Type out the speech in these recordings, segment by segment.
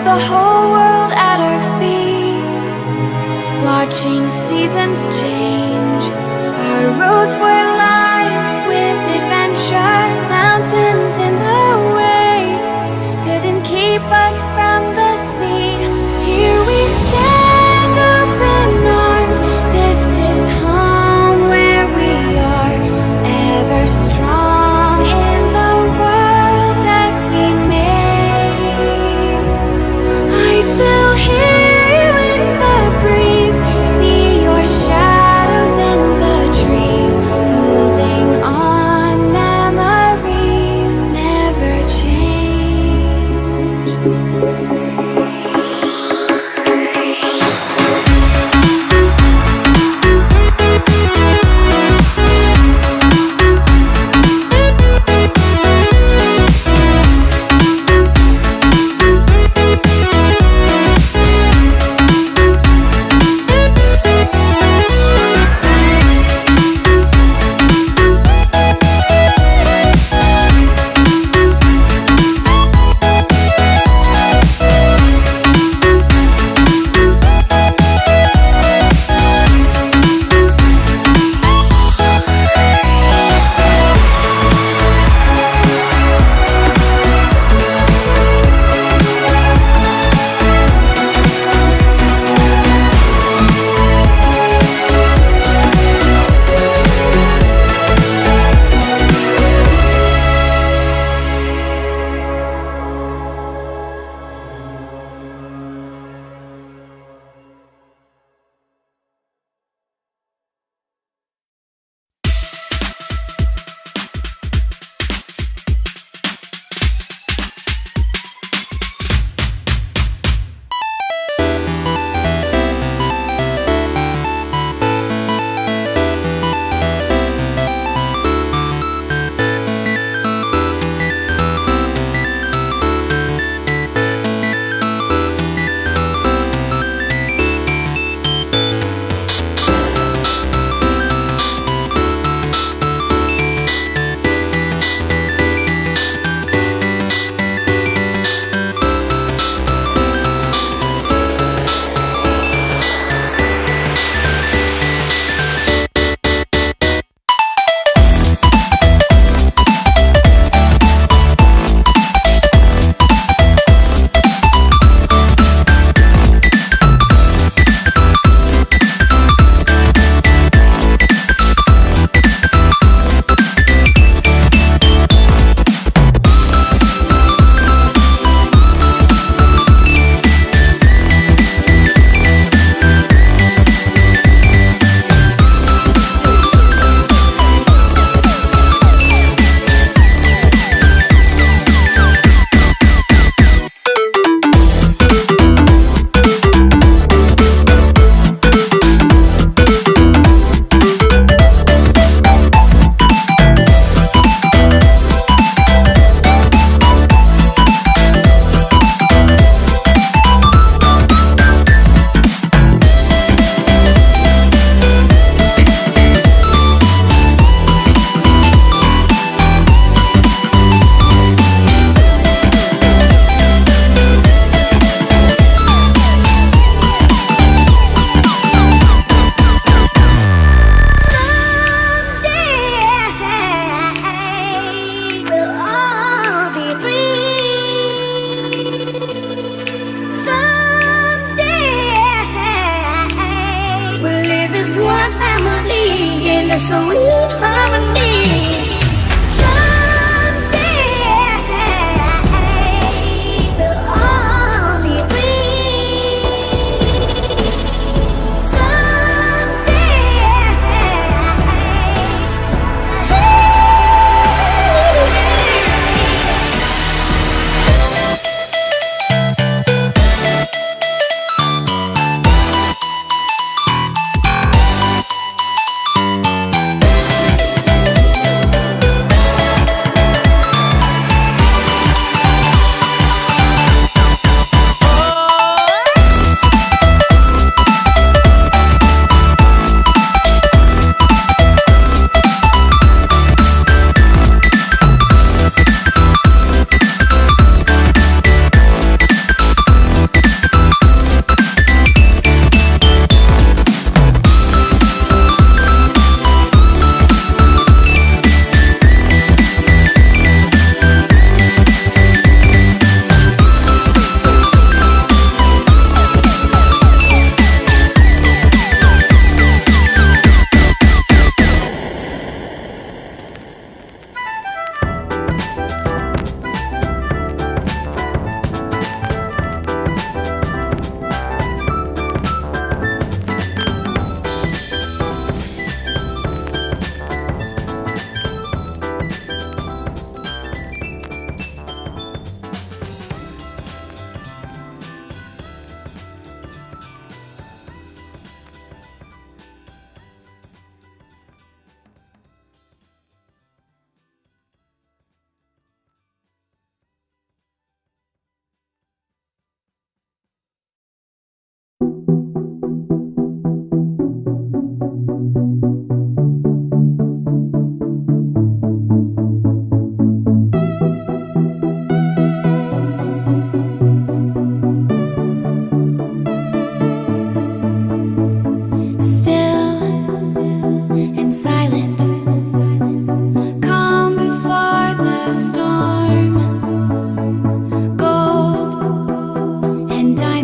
the whole world at our feet, watching seasons change. Our roads were lined with adventure, mountains in the way couldn't keep us from the sea. Here we stand, open arms. This is home where we are, ever strong in the world that we made. I still hear you in the breeze, see your shadows in the trees, holding on, memories never change.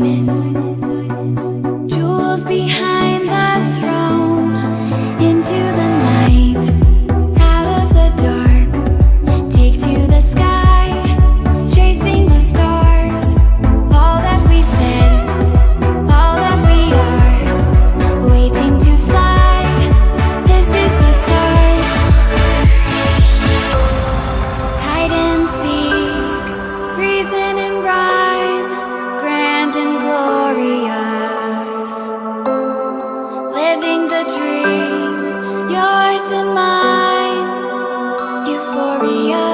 diamond, jewels behind the throne, into the night, out of the dark, take to the sky, chasing the stars. All that we said, all that we are, waiting to fly. This is the start. Hide and seek, reason and rhyme, grand and glorious. Living the dream, yours and mine, euphoria.